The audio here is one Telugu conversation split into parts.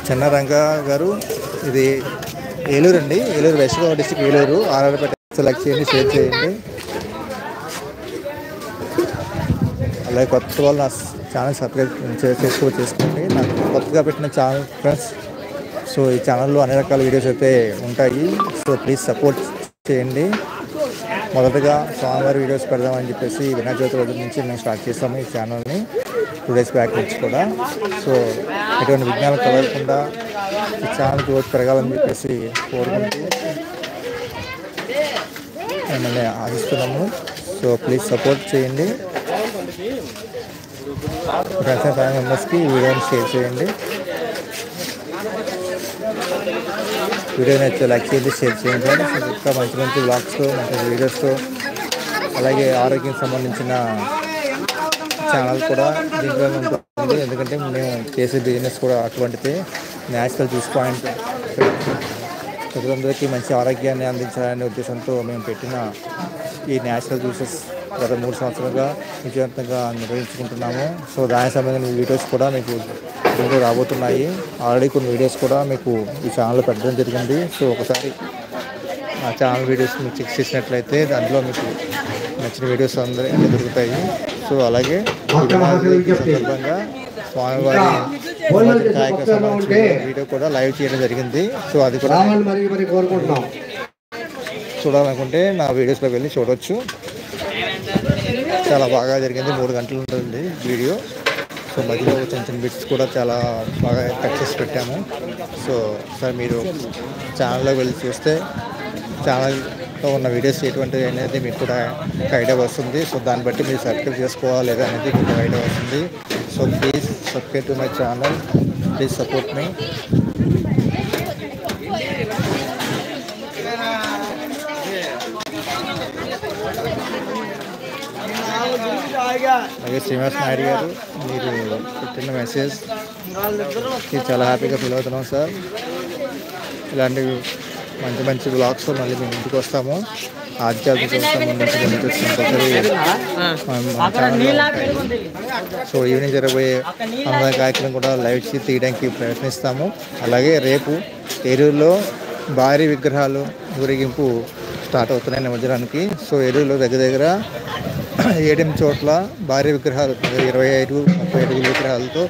చెన్నారంగ గారు, ఇది ఏలూరు అండి, Eluru west Godavari district Eluru. RR Peta like చేయండి, షేర్ చేయండి. అలాగే కొత్త వాళ్ళు నా ఛానల్ సబ్స్క్రైబ్ చేసుకోండి. నాకు కొత్తగా పెట్టిన ఛానల్ ఫ్రెండ్స్. సో ఈ ఛానల్లో అన్ని రకాల వీడియోస్ అయితే ఉంటాయి. సో ప్లీజ్ సపోర్ట్ చేయండి. మొదటగా స్వామివారి వీడియోస్ పెడదామని చెప్పేసి వినాయక చవితి రోజు నుంచి మేము స్టార్ట్ చేస్తాము ఈ ఛానల్ని, 2 days బ్యాక్ నుంచి కూడా. సో ఎటువంటి విజ్ఞానం కలగకుండా ఈ ఛానల్ గ్రోత్ పెరగాలని చెప్పేసి కోరుకుంటూ మిమ్మల్ని ఆశిస్తున్నాము. సో ప్లీజ్ సపోర్ట్ చేయండి. ఫ్రెండ్స్ అండ్ ఫ్యామిలీ మెంబర్స్కి ఈ వీడియోని షేర్ చేయండి. వీడియో నచ్చితే లైక్ చేయండి, షేర్ చేయండి. ఇంకా మంచి మంచి బ్లాగ్స్తో, మంచి వీడియోస్తో, అలాగే ఆరోగ్యం సంబంధించిన ఛానల్ కూడా దీంట్లో ఉంటుంది. ఎందుకంటే మేము చేసే బిజినెస్ కూడా అటువంటిదే. న్యాచురల్ జ్యూస్ పాయింట్ ప్రజలందరికీ మంచి ఆరోగ్యాన్ని అందించాలనే ఉద్దేశంతో మేము పెట్టిన ఈ న్యాచురల్ జ్యూసెస్ గత 3 సంవత్సరాలుగా విజయవంతంగా నిర్వహించుకుంటున్నాము. సో దానికి సంబంధించిన వీడియోస్ కూడా మీకు దీంట్లో రాబోతున్నాయి. ఆల్రెడీ కొన్ని వీడియోస్ కూడా మీకు ఈ ఛానల్లో పెట్టడం జరిగింది. సో ఒకసారి ఆ ఛానల్ వీడియోస్ మీకు చెక్ చేసినట్లయితే దాంట్లో మీకు నచ్చిన వీడియోస్ అందరికీ దొరుకుతాయి. సో అలాగే సందర్భంగా స్వామివారి వీడియో కూడా లైవ్ చేయడం జరిగింది. సో అది కూడా చూడాలనుకుంటే నా వీడియోస్లోకి వెళ్ళి చూడవచ్చు. చాలా బాగా జరిగింది. 3 గంటలు ఉంటుంది వీడియో. సో మధ్యలో చిన్న చిన్న బిట్స్ కూడా చాలా బాగా కట్ చేసి పెట్టాము. సో సార్ మీరు ఛానల్లోకి వెళ్ళి చూస్తే ఛానల్లో ఉన్న వీడియోస్ ఎటువంటివి అనేది మీకు కూడా ఒక ఐడియా వస్తుంది. సో దాన్ని బట్టి మీరు సబ్స్క్రైబ్ చేసుకోవాలి లేదా అనేది మీకు ఐడియా వస్తుంది. So please subscribe to my channel, please support me. అలాగే శ్రీనివాస్ నాయుడు గారు, మీరు పెట్టిన మెసేజ్కి చాలా హ్యాపీగా ఫీల్ అవుతున్నాం సార్. ఇలాంటి మంచి మంచి బ్లాగ్స్ మళ్ళీ మేము ఇంటికి వస్తాము. ఆధ్యాత్మిక సో ఈవినింగ్ జరగబోయే అన్నదాన కార్యక్రమం కూడా లైవ్ తీయడానికి ప్రయత్నిస్తాము. అలాగే రేపు ఏలూరులో భారీ విగ్రహాలు ఊరేగింపు స్టార్ట్ అవుతున్నాయి నిమజ్జనానికి. సో ఏలూరులో దగ్గర 7 చోట్ల భారీ విగ్రహాలు 25-30 అడుగుల విగ్రహాలతో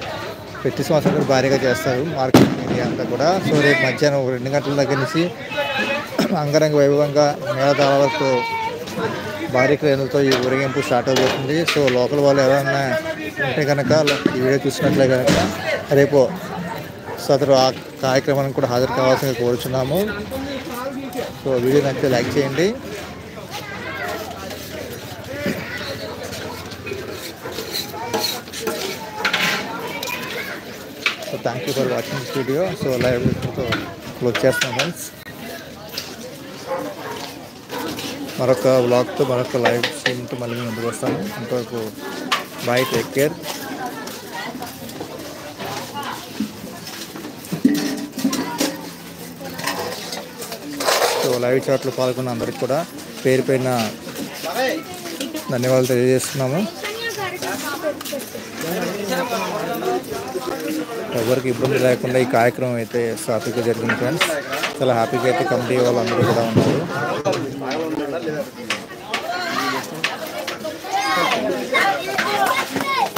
ప్రతి సంవత్సరం కూడా భారీగా చేస్తారు మార్కెట్ ఏరియా అంతా కూడా. సో రేపు మధ్యాహ్నం 2 గంటల దగ్గర నుంచి అంగరంగ వైభవంగా మేళతాళాలతో భారీ క్రేన్లతో ఈ ఊరేగింపు స్టార్ట్ అవుతుంది. సో లోకల్ వాళ్ళు ఎవరైనా ఉంటే కనుక ఈ వీడియో చూసినట్లే కనుక రేపు సదరు ఆ కార్యక్రమానికి కూడా హాజరు కావాల్సిందిగా కోరుచున్నాము. సో వీడియో నచ్చితే లైక్ చేయండి. So thank you for watching this video. So live close చేస్తాం ఫ్రెండ్స్. మరొక వ్లాగ్తో మరొక లైవ్ స్ట్రీమ్తో మళ్ళీ మేము ముందుకు వస్తాము. అంతవరకు bye, take care. So live చాట్లో పాల్గొన్న అందరికి కూడా పేరు పైన ధన్యవాదాలు తెలియజేస్తున్నాము. ఎవరికి ఇబ్బంది లేకుండా ఈ కార్యక్రమం అయితే సాఫీగా జరిగింది ఫ్రెండ్స్. చాలా హ్యాపీగా అయితే కమిటీ వాళ్ళందరూ కూడా ఉన్నారు.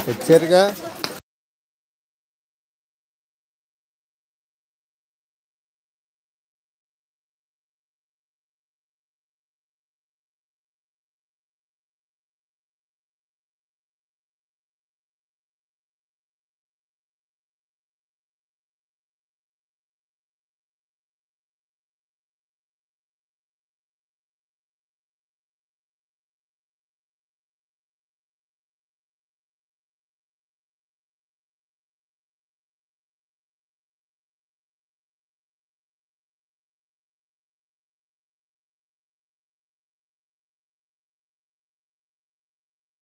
వచ్చారుగా